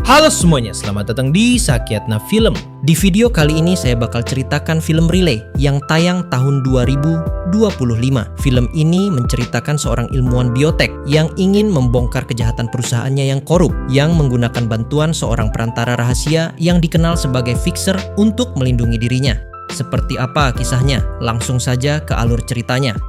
Halo semuanya, selamat datang di Sakyatna Film. Di video kali ini saya bakal ceritakan film Relay yang tayang tahun 2025. Film ini menceritakan seorang ilmuwan biotek yang ingin membongkar kejahatan perusahaannya yang korup, yang menggunakan bantuan seorang perantara rahasia yang dikenal sebagai fixer untuk melindungi dirinya. Seperti apa kisahnya? Langsung saja ke alur ceritanya.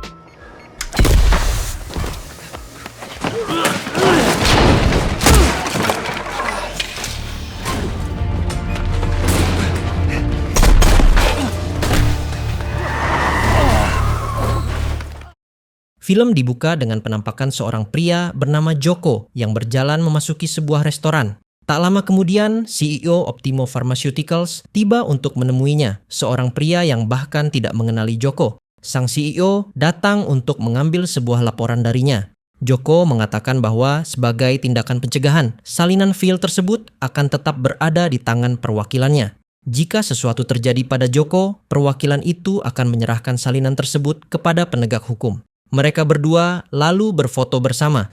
Film dibuka dengan penampakan seorang pria bernama Joko yang berjalan memasuki sebuah restoran. Tak lama kemudian, CEO Optimo Pharmaceuticals tiba untuk menemuinya, seorang pria yang bahkan tidak mengenali Joko. Sang CEO datang untuk mengambil sebuah laporan darinya. Joko mengatakan bahwa sebagai tindakan pencegahan, salinan file tersebut akan tetap berada di tangan perwakilannya. Jika sesuatu terjadi pada Joko, perwakilan itu akan menyerahkan salinan tersebut kepada penegak hukum. Mereka berdua lalu berfoto bersama.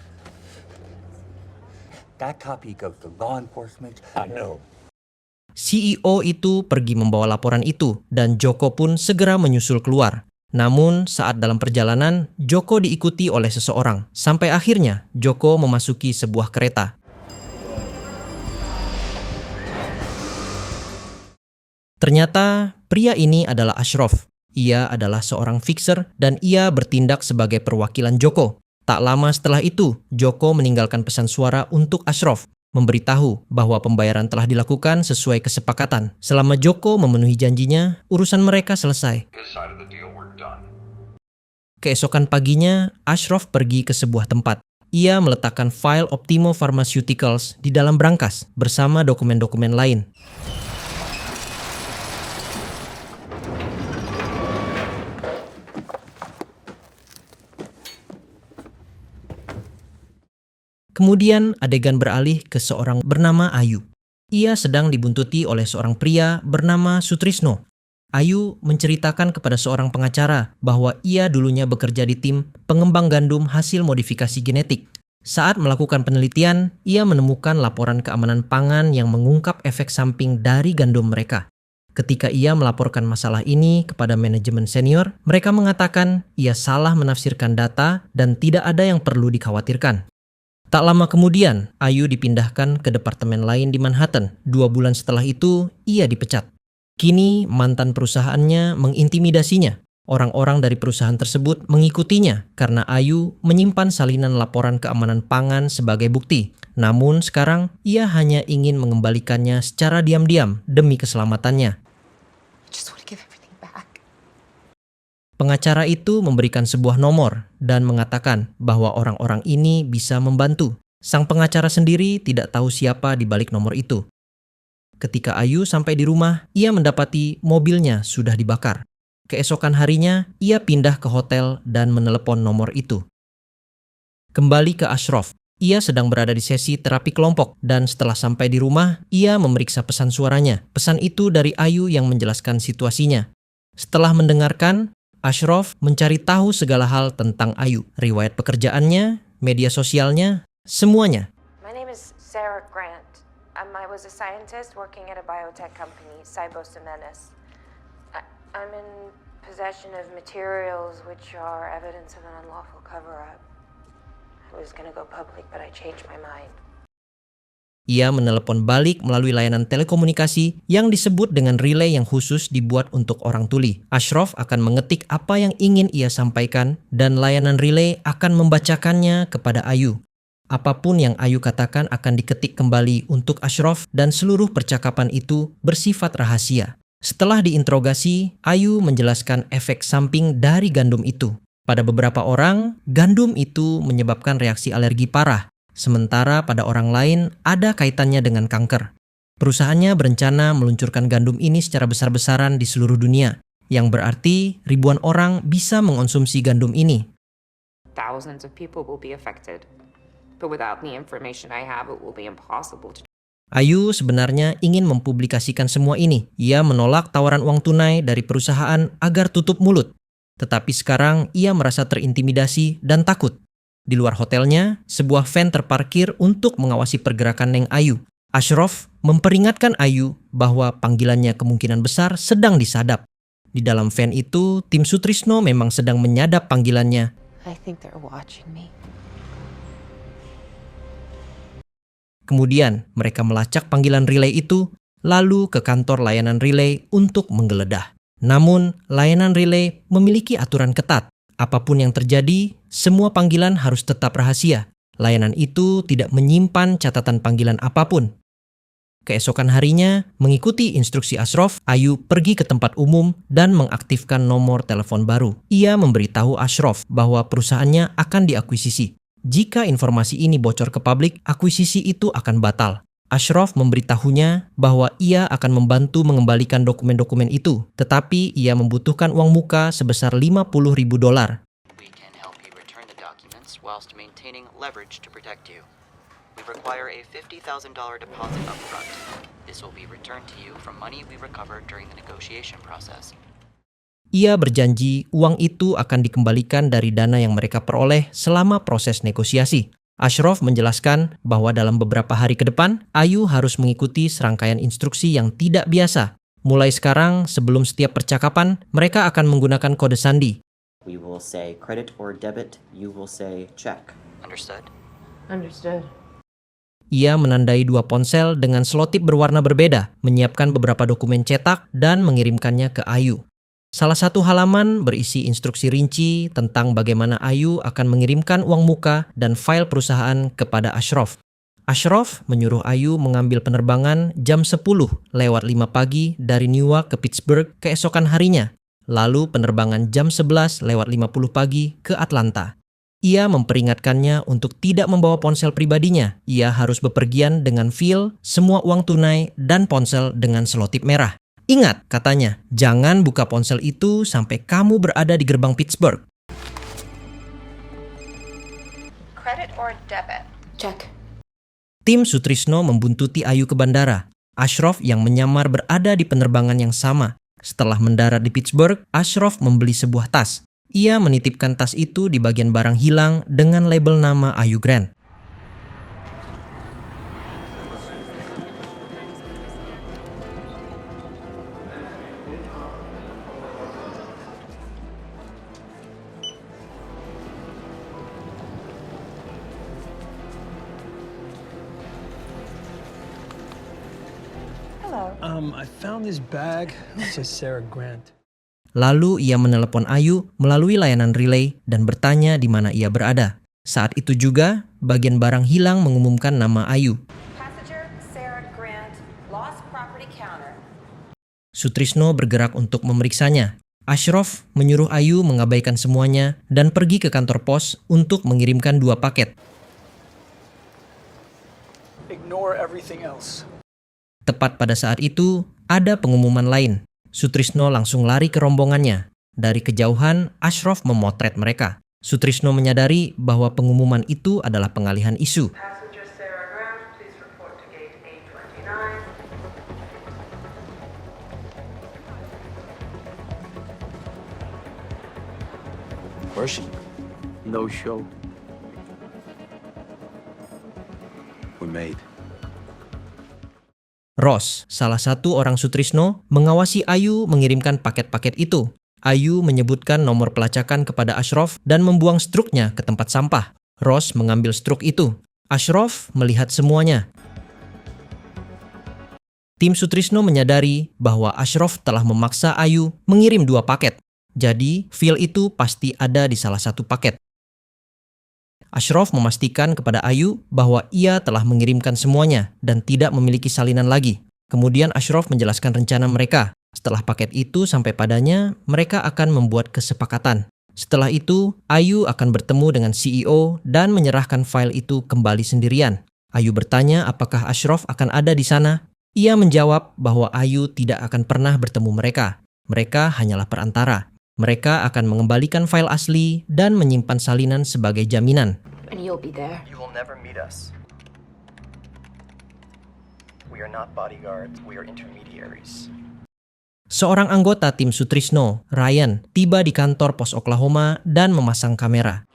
That copy goes to law enforcement. I know. CEO itu pergi membawa laporan itu dan Joko pun segera menyusul keluar. Namun saat dalam perjalanan, Joko diikuti oleh seseorang. Sampai akhirnya Joko memasuki sebuah kereta. Ternyata pria ini adalah Ashraf. Ia adalah seorang fixer dan ia bertindak sebagai perwakilan Joko. Tak lama setelah itu, Joko meninggalkan pesan suara untuk Ashraf, memberitahu bahwa pembayaran telah dilakukan sesuai kesepakatan. Selama Joko memenuhi janjinya, urusan mereka selesai. Keesokan paginya, Ashraf pergi ke sebuah tempat. Ia meletakkan file Optimo Pharmaceuticals di dalam brankas bersama dokumen-dokumen lain. Kemudian adegan beralih ke seorang bernama Ayu. Ia sedang dibuntuti oleh seorang pria bernama Sutrisno. Ayu menceritakan kepada seorang pengacara bahwa ia dulunya bekerja di tim pengembang gandum hasil modifikasi genetik. Saat melakukan penelitian, ia menemukan laporan keamanan pangan yang mengungkap efek samping dari gandum mereka. Ketika ia melaporkan masalah ini kepada manajemen senior, mereka mengatakan ia salah menafsirkan data dan tidak ada yang perlu dikhawatirkan. Tak lama kemudian, Ayu dipindahkan ke departemen lain di Manhattan. 2 bulan setelah itu, ia dipecat. Kini, mantan perusahaannya mengintimidasinya. Orang-orang dari perusahaan tersebut mengikutinya karena Ayu menyimpan salinan laporan keamanan pangan sebagai bukti. Namun sekarang, ia hanya ingin mengembalikannya secara diam-diam demi keselamatannya. Pengacara itu memberikan sebuah nomor dan mengatakan bahwa orang-orang ini bisa membantu. Sang pengacara sendiri tidak tahu siapa di balik nomor itu. Ketika Ayu sampai di rumah, ia mendapati mobilnya sudah dibakar. Keesokan harinya, ia pindah ke hotel dan menelepon nomor itu. Kembali ke Ashraf, ia sedang berada di sesi terapi kelompok dan setelah sampai di rumah, ia memeriksa pesan suaranya. Pesan itu dari Ayu yang menjelaskan situasinya. Setelah mendengarkan, Ashraf mencari tahu segala hal tentang Ayu, riwayat pekerjaannya, media sosialnya, semuanya. My name is Sarah Grant. I was a scientist working at a biotech company, Cybos Jimenez. I'm in possession of materials which are evidence of an unlawful cover-up. I was going to go public, but I changed my mind. Ia menelepon balik melalui layanan telekomunikasi yang disebut dengan relay yang khusus dibuat untuk orang tuli. Ashraf akan mengetik apa yang ingin ia sampaikan dan layanan relay akan membacakannya kepada Ayu. Apapun yang Ayu katakan akan diketik kembali untuk Ashraf dan seluruh percakapan itu bersifat rahasia. Setelah diinterogasi, Ayu menjelaskan efek samping dari gandum itu. Pada beberapa orang, gandum itu menyebabkan reaksi alergi parah. Sementara pada orang lain ada kaitannya dengan kanker. Perusahaannya berencana meluncurkan gandum ini secara besar-besaran di seluruh dunia, yang berarti ribuan orang bisa mengonsumsi gandum ini. Thousands of people will be affected, but without the information I have, it will be impossible to. Ayu sebenarnya ingin mempublikasikan semua ini. Ia menolak tawaran uang tunai dari perusahaan agar tutup mulut. Tetapi sekarang ia merasa terintimidasi dan takut. Di luar hotelnya, sebuah van terparkir untuk mengawasi pergerakan Neng Ayu. Ashraf memperingatkan Ayu bahwa panggilannya kemungkinan besar sedang disadap. Di dalam van itu, tim Sutrisno memang sedang menyadap panggilannya. I think they're watching me. Kemudian mereka melacak panggilan relay itu, lalu ke kantor layanan relay untuk menggeledah. Namun, layanan relay memiliki aturan ketat. Apapun yang terjadi, semua panggilan harus tetap rahasia. Layanan itu tidak menyimpan catatan panggilan apapun. Keesokan harinya, mengikuti instruksi Ashraf, Ayu pergi ke tempat umum dan mengaktifkan nomor telepon baru. Ia memberitahu Ashraf bahwa perusahaannya akan diakuisisi. Jika informasi ini bocor ke publik, akuisisi itu akan batal. Ashraf memberitahunya bahwa ia akan membantu mengembalikan dokumen-dokumen itu, tetapi ia membutuhkan uang muka sebesar $50,000. We can help you return the documents whilst maintaining leverage to protect you. We require a $50,000 deposit upfront. This will be returned to you from money we recovered during the negotiation process. Ia berjanji uang itu akan dikembalikan dari dana yang mereka peroleh selama proses negosiasi. Ashraf menjelaskan bahwa dalam beberapa hari ke depan, Ayu harus mengikuti serangkaian instruksi yang tidak biasa. Mulai sekarang, sebelum setiap percakapan, mereka akan menggunakan kode sandi. We will say credit or debit, you will say check. Understood? Understood. Ia menandai 2 ponsel dengan selotip berwarna berbeda, menyiapkan beberapa dokumen cetak, dan mengirimkannya ke Ayu. Salah satu halaman berisi instruksi rinci tentang bagaimana Ayu akan mengirimkan uang muka dan file perusahaan kepada Ashraf. Ashraf menyuruh Ayu mengambil penerbangan jam 10:05 pagi dari Newark ke Pittsburgh keesokan harinya, lalu penerbangan jam 11:50 pagi ke Atlanta. Ia memperingatkannya untuk tidak membawa ponsel pribadinya. Ia harus bepergian dengan file, semua uang tunai, dan ponsel dengan selotip merah. Ingat, katanya, jangan buka ponsel itu sampai kamu berada di gerbang Pittsburgh. Credit or debit? Check. Tim Sutrisno membuntuti Ayu ke bandara. Ashraf yang menyamar berada di penerbangan yang sama. Setelah mendarat di Pittsburgh, Ashraf membeli sebuah tas. Ia menitipkan tas itu di bagian barang hilang dengan label nama Ayu Grant. I found this bag. It says Sarah Grant. Lalu ia menelepon Ayu melalui layanan relay dan bertanya di mana ia berada. Saat itu juga, bagian barang hilang mengumumkan nama Ayu. Passenger Sarah Grant, lost property counter. Sutrisno bergerak untuk memeriksanya. Ashraf menyuruh Ayu mengabaikan semuanya dan pergi ke kantor pos untuk mengirimkan 2 paket. Ignore everything else. Tepat pada saat itu, ada pengumuman lain. Sutrisno langsung lari ke rombongannya. Dari kejauhan, Ashraf memotret mereka. Sutrisno menyadari bahwa pengumuman itu adalah pengalihan isu. Passenger Sarah Grant, please report to gate A29. Where's she? No show. We made. Ross, salah satu orang Sutrisno, mengawasi Ayu mengirimkan paket-paket itu. Ayu menyebutkan nomor pelacakan kepada Ashraf dan membuang struknya ke tempat sampah. Ross mengambil struk itu. Ashraf melihat semuanya. Tim Sutrisno menyadari bahwa Ashraf telah memaksa Ayu mengirim 2 paket. Jadi, file itu pasti ada di salah satu paket. Ashraf memastikan kepada Ayu bahwa ia telah mengirimkan semuanya dan tidak memiliki salinan lagi. Kemudian Ashraf menjelaskan rencana mereka. Setelah paket itu sampai padanya, mereka akan membuat kesepakatan. Setelah itu, Ayu akan bertemu dengan CEO dan menyerahkan file itu kembali sendirian. Ayu bertanya apakah Ashraf akan ada di sana. Ia menjawab bahwa Ayu tidak akan pernah bertemu mereka. Mereka hanyalah perantara. Mereka akan mengembalikan file asli dan menyimpan salinan sebagai jaminan. And you'll be there. You will never meet us. We are not bodyguards, we are intermediaries. Seorang anggota tim Sutrisno, Ryan, tiba di kantor pos Oklahoma dan memasang kamera.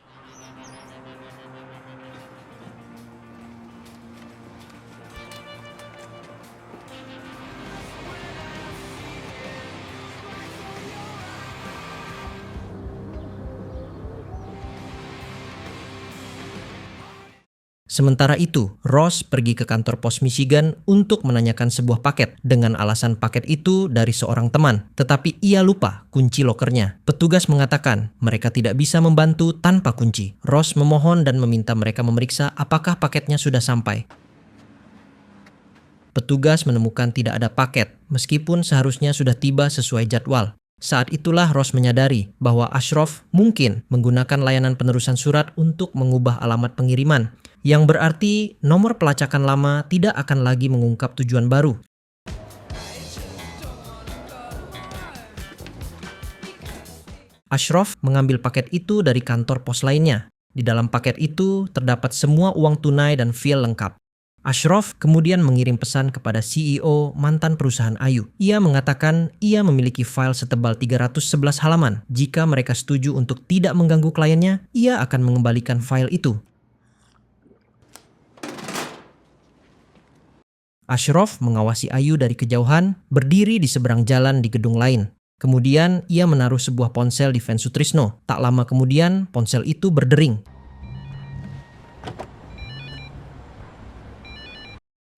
Sementara itu, Ross pergi ke kantor pos Michigan untuk menanyakan sebuah paket dengan alasan paket itu dari seorang teman, tetapi ia lupa kunci lokernya. Petugas mengatakan mereka tidak bisa membantu tanpa kunci. Ross memohon dan meminta mereka memeriksa apakah paketnya sudah sampai. Petugas menemukan tidak ada paket, meskipun seharusnya sudah tiba sesuai jadwal. Saat itulah Ross menyadari bahwa Ashraf mungkin menggunakan layanan penerusan surat untuk mengubah alamat pengiriman, yang berarti nomor pelacakan lama tidak akan lagi mengungkap tujuan baru. Ashraf mengambil paket itu dari kantor pos lainnya. Di dalam paket itu terdapat semua uang tunai dan file lengkap. Ashraf kemudian mengirim pesan kepada CEO mantan perusahaan Ayu. Ia mengatakan ia memiliki file setebal 311 halaman. Jika mereka setuju untuk tidak mengganggu kliennya, ia akan mengembalikan file itu. Ashraf mengawasi Ayu dari kejauhan, berdiri di seberang jalan di gedung lain. Kemudian ia menaruh sebuah ponsel di van Sutrisno. Tak lama kemudian ponsel itu berdering.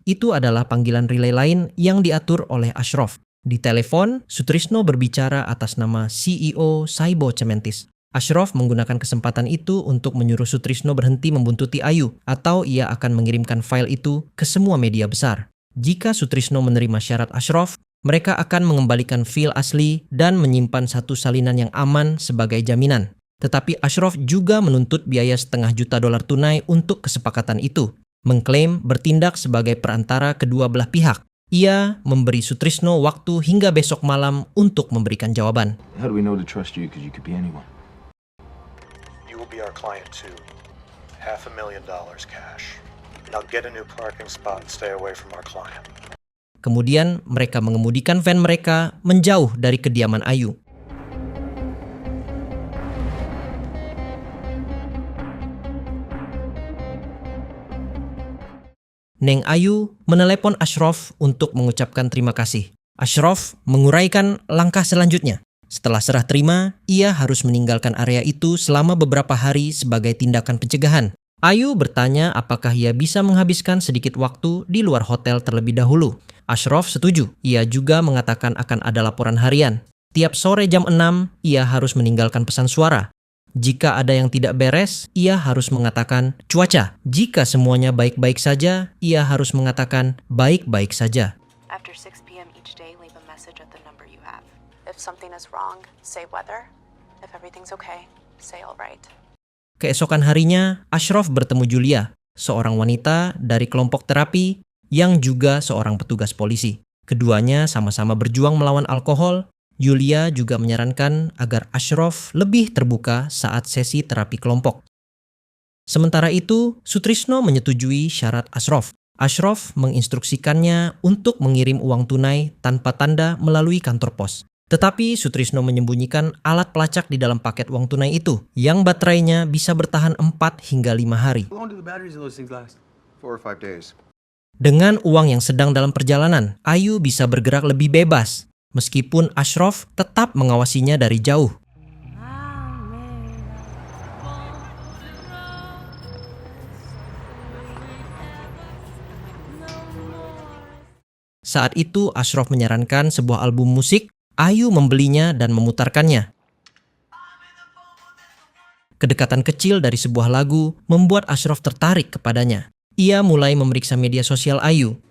Itu adalah panggilan relay lain yang diatur oleh Ashraf. Di telepon, Sutrisno berbicara atas nama CEO Saibo Cementis. Ashraf menggunakan kesempatan itu untuk menyuruh Sutrisno berhenti membuntuti Ayu, atau ia akan mengirimkan file itu ke semua media besar. Jika Sutrisno menerima syarat Ashraf, mereka akan mengembalikan file asli dan menyimpan satu salinan yang aman sebagai jaminan. Tetapi Ashraf juga menuntut biaya $500,000 tunai untuk kesepakatan itu, mengklaim bertindak sebagai perantara kedua belah pihak. Ia memberi Sutrisno waktu hingga besok malam untuk memberikan jawaban. How do we know to trust you? Because you could be anyone. You will be our client too. $500,000 cash. Now get a new parking spot and stay away from our client. Kemudian mereka mengemudikan van mereka menjauh dari kediaman Ayu. Neng Ayu menelepon Ashraf untuk mengucapkan terima kasih. Ashraf menguraikan langkah selanjutnya. Setelah serah terima, ia harus meninggalkan area itu selama beberapa hari sebagai tindakan pencegahan. Ayu bertanya apakah ia bisa menghabiskan sedikit waktu di luar hotel terlebih dahulu. Ashraf setuju. Ia juga mengatakan akan ada laporan harian. Tiap sore jam 6, ia harus meninggalkan pesan suara. Jika ada yang tidak beres, ia harus mengatakan cuaca. Jika semuanya baik-baik saja, ia harus mengatakan baik-baik saja. After 6 p.m. each day, leave a message at the number you have. If something is wrong, say weather. If everything's okay, say all right. Keesokan harinya, Ashraf bertemu Julia, seorang wanita dari kelompok terapi yang juga seorang petugas polisi. Keduanya sama-sama berjuang melawan alkohol. Julia juga menyarankan agar Ashraf lebih terbuka saat sesi terapi kelompok. Sementara itu, Sutrisno menyetujui syarat Ashraf. Ashraf menginstruksikannya untuk mengirim uang tunai tanpa tanda melalui kantor pos. Tetapi Sutrisno menyembunyikan alat pelacak di dalam paket uang tunai itu, yang baterainya bisa bertahan 4 hingga 5 hari. How long do the batteries in those things last? 4 or 5 days. Dengan uang yang sedang dalam perjalanan, Ayu bisa bergerak lebih bebas, meskipun Ashraf tetap mengawasinya dari jauh. Saat itu Ashraf menyarankan sebuah album musik. Ayu membelinya dan memutarkannya. Kedekatan kecil dari sebuah lagu membuat Ashraf tertarik kepadanya. Ia mulai memeriksa media sosial Ayu.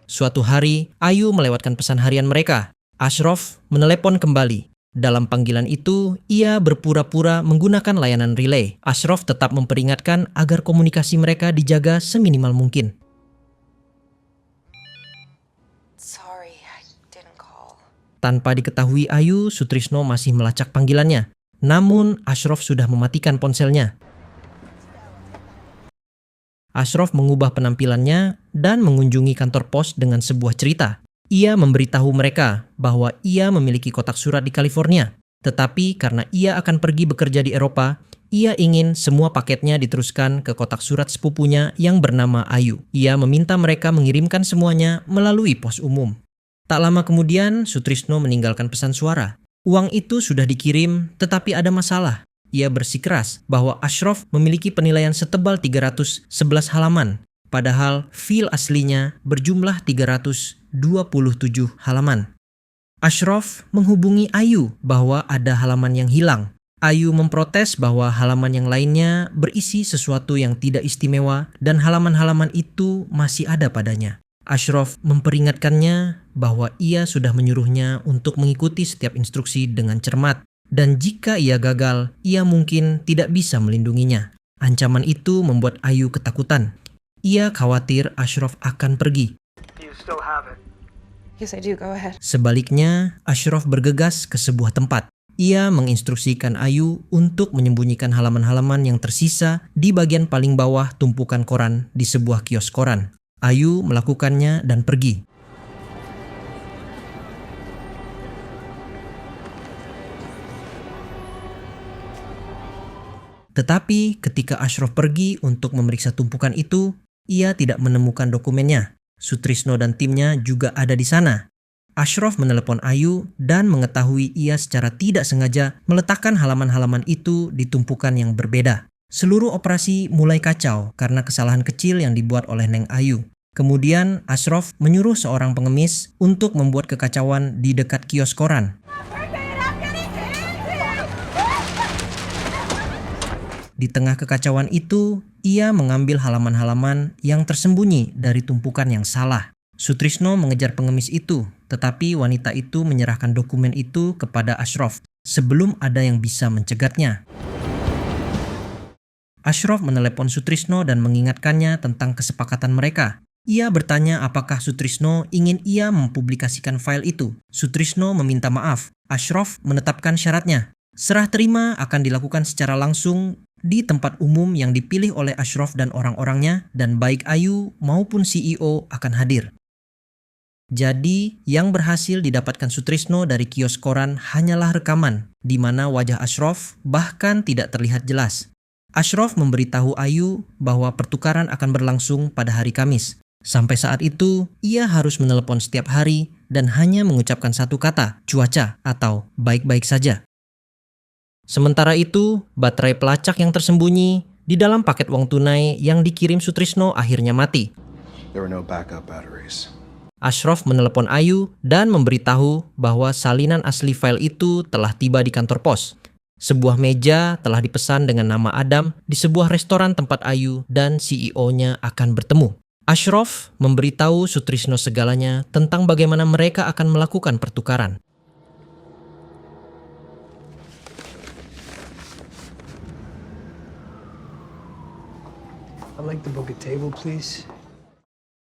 Suatu hari, Ayu melewatkan pesan harian mereka. Ashraf menelepon kembali. Dalam panggilan itu, ia berpura-pura menggunakan layanan relay. Ashraf tetap memperingatkan agar komunikasi mereka dijaga seminimal mungkin. Tanpa diketahui Ayu, Sutrisno masih melacak panggilannya. Namun, Ashraf sudah mematikan ponselnya. Ashraf mengubah penampilannya dan mengunjungi kantor pos dengan sebuah cerita. Ia memberitahu mereka bahwa ia memiliki kotak surat di California. Tetapi karena ia akan pergi bekerja di Eropa, ia ingin semua paketnya diteruskan ke kotak surat sepupunya yang bernama Ayu. Ia meminta mereka mengirimkan semuanya melalui pos umum. Tak lama kemudian, Sutrisno meninggalkan pesan suara. Uang itu sudah dikirim, tetapi ada masalah. Ia bersikeras bahwa Ashraf memiliki penilaian setebal 311 halaman, padahal file aslinya berjumlah 327 halaman. Ashraf menghubungi Ayu bahwa ada halaman yang hilang. Ayu memprotes bahwa halaman yang lainnya berisi sesuatu yang tidak istimewa dan halaman-halaman itu masih ada padanya. Ashraf memperingatkannya bahwa ia sudah menyuruhnya untuk mengikuti setiap instruksi dengan cermat dan jika ia gagal, ia mungkin tidak bisa melindunginya. Ancaman itu membuat Ayu ketakutan. Ia khawatir Ashraf akan pergi. Do you still have it? Yes, I do. Go ahead. Sebaliknya, Ashraf bergegas ke sebuah tempat. Ia menginstruksikan Ayu untuk menyembunyikan halaman-halaman yang tersisa di bagian paling bawah tumpukan koran di sebuah kios koran. Ayu melakukannya dan pergi. Tetapi ketika Ashraf pergi untuk memeriksa tumpukan itu, ia tidak menemukan dokumennya. Sutrisno dan timnya juga ada di sana. Ashraf menelepon Ayu dan mengetahui ia secara tidak sengaja meletakkan halaman-halaman itu di tumpukan yang berbeda. Seluruh operasi mulai kacau karena kesalahan kecil yang dibuat oleh Neng Ayu. Kemudian Ashraf menyuruh seorang pengemis untuk membuat kekacauan di dekat kios koran. Di tengah kekacauan itu, ia mengambil halaman-halaman yang tersembunyi dari tumpukan yang salah. Sutrisno mengejar pengemis itu, tetapi wanita itu menyerahkan dokumen itu kepada Ashraf sebelum ada yang bisa mencegatnya. Ashraf menelepon Sutrisno dan mengingatkannya tentang kesepakatan mereka. Ia bertanya apakah Sutrisno ingin ia mempublikasikan file itu. Sutrisno meminta maaf. Ashraf menetapkan syaratnya. Serah terima akan dilakukan secara langsung di tempat umum yang dipilih oleh Ashraf dan orang-orangnya, dan baik Ayu maupun CEO akan hadir. Jadi, yang berhasil didapatkan Sutrisno dari kios koran hanyalah rekaman, di mana wajah Ashraf bahkan tidak terlihat jelas. Ashraf memberitahu Ayu bahwa pertukaran akan berlangsung pada hari Kamis. Sampai saat itu, ia harus menelepon setiap hari dan hanya mengucapkan satu kata, cuaca atau baik-baik saja. Sementara itu, baterai pelacak yang tersembunyi di dalam paket uang tunai yang dikirim Sutrisno akhirnya mati. There were no backup batteries. Ashraf menelepon Ayu dan memberitahu bahwa salinan asli file itu telah tiba di kantor pos. Sebuah meja telah dipesan dengan nama Adam di sebuah restoran tempat Ayu dan CEO-nya akan bertemu. Ashraf memberitahu Sutrisno segalanya tentang bagaimana mereka akan melakukan pertukaran. I'd like to book a table, please.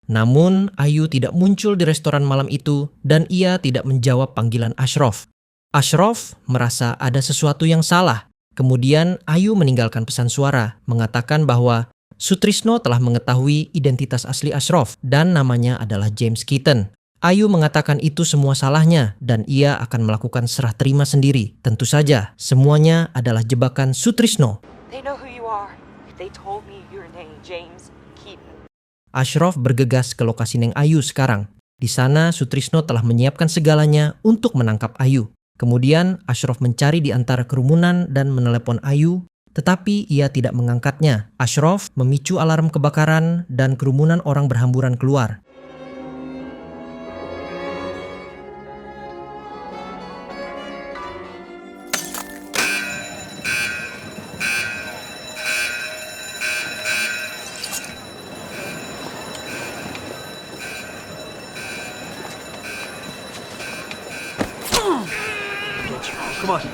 Namun, Ayu tidak muncul di restoran malam itu dan ia tidak menjawab panggilan Ashraf. Ashraf merasa ada sesuatu yang salah. Kemudian, Ayu meninggalkan pesan suara, mengatakan bahwa Sutrisno telah mengetahui identitas asli Ashraf dan namanya adalah James Keaton. Ayu mengatakan itu semua salahnya dan ia akan melakukan serah terima sendiri. Tentu saja, semuanya adalah jebakan Sutrisno. They know who you are. They told me your name, James Keaton. Ashraf bergegas ke lokasi Neng Ayu sekarang. Di sana, Sutrisno telah menyiapkan segalanya untuk menangkap Ayu. Kemudian, Ashraf mencari di antara kerumunan dan menelepon Ayu, tetapi ia tidak mengangkatnya. Ashraf memicu alarm kebakaran dan kerumunan orang berhamburan keluar. Come on.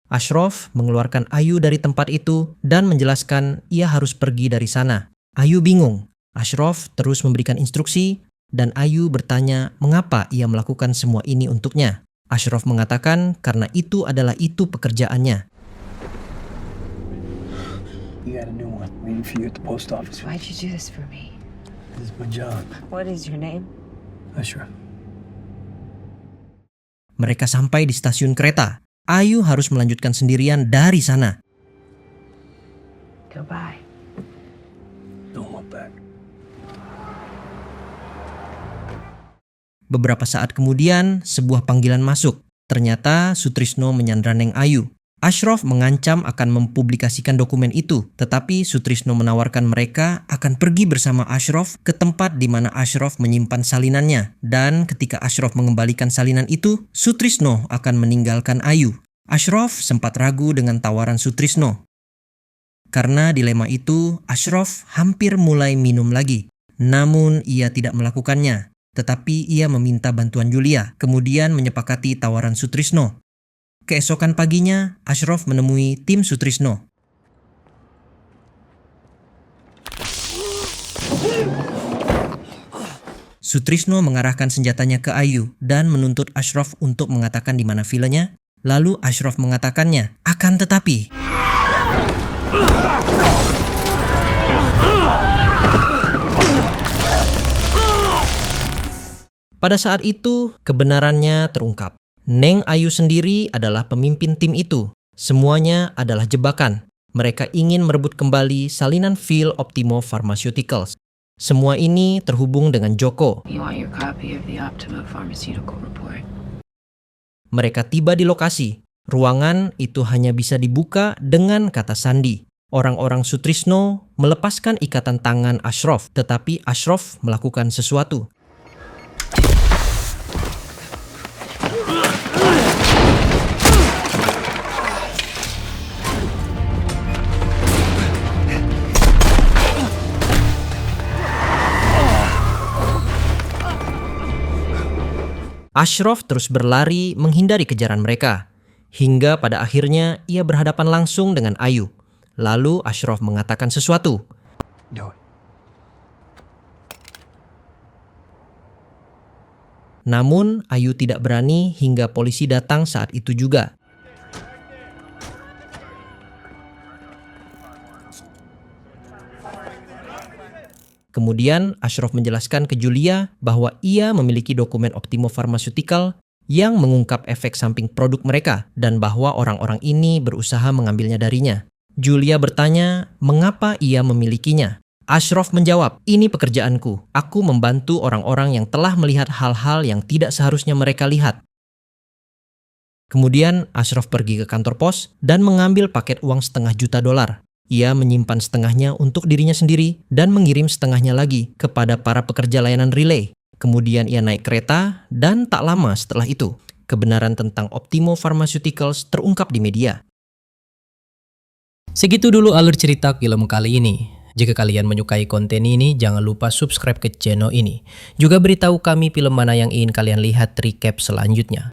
Ashraf mengeluarkan Ayu dari tempat itu dan menjelaskan ia harus pergi dari sana. Ayu bingung. Ashraf terus memberikan instruksi dan Ayu bertanya mengapa ia melakukan semua ini untuknya. Ashraf mengatakan karena itu adalah pekerjaannya. You got a new one waiting for you at the post office. Why'd you do this for me? This is my job. What is your name? Ashraf. Mereka sampai di stasiun kereta. Ayu harus melanjutkan sendirian dari sana. Goodbye. Don't look back. Beberapa saat kemudian, sebuah panggilan masuk. Ternyata Sutrisno menyandra Neng Ayu. Ashraf mengancam akan mempublikasikan dokumen itu, tetapi Sutrisno menawarkan mereka akan pergi bersama Ashraf ke tempat di mana Ashraf menyimpan salinannya. Dan ketika Ashraf mengembalikan salinan itu, Sutrisno akan meninggalkan Ayu. Ashraf sempat ragu dengan tawaran Sutrisno. Karena dilema itu, Ashraf hampir mulai minum lagi. Namun ia tidak melakukannya, tetapi ia meminta bantuan Julia, kemudian menyepakati tawaran Sutrisno. Keesokan paginya, Ashraf menemui tim Sutrisno. Sutrisno mengarahkan senjatanya ke Ayu dan menuntut Ashraf untuk mengatakan di mana vilanya. Lalu Ashraf mengatakannya, akan tetapi... Pada saat itu, kebenarannya terungkap. Neng Ayu sendiri adalah pemimpin tim itu. Semuanya adalah jebakan. Mereka ingin merebut kembali salinan pil Optimo Pharmaceuticals. Semua ini terhubung dengan Joko. Mereka tiba di lokasi. Ruangan itu hanya bisa dibuka dengan kata sandi. Orang-orang Sutrisno melepaskan ikatan tangan Ashraf, tetapi Ashraf melakukan sesuatu. Ashraf terus berlari menghindari kejaran mereka. Hingga pada akhirnya ia berhadapan langsung dengan Ayu. Lalu Ashraf mengatakan sesuatu. Do it. Namun Ayu tidak berani hingga polisi datang saat itu juga. Kemudian Ashraf menjelaskan ke Julia bahwa ia memiliki dokumen Optimo Pharmaceutical yang mengungkap efek samping produk mereka dan bahwa orang-orang ini berusaha mengambilnya darinya. Julia bertanya mengapa ia memilikinya. Ashraf menjawab, ini pekerjaanku. Aku membantu orang-orang yang telah melihat hal-hal yang tidak seharusnya mereka lihat. Kemudian Ashraf pergi ke kantor pos dan mengambil paket uang $500,000. Ia menyimpan setengahnya untuk dirinya sendiri dan mengirim setengahnya lagi kepada para pekerja layanan relay. Kemudian ia naik kereta dan tak lama setelah itu, kebenaran tentang Optimo Pharmaceuticals terungkap di media. Segitu dulu alur cerita film kali ini. Jika kalian menyukai konten ini, jangan lupa subscribe ke channel ini. Juga beritahu kami film mana yang ingin kalian lihat recap selanjutnya.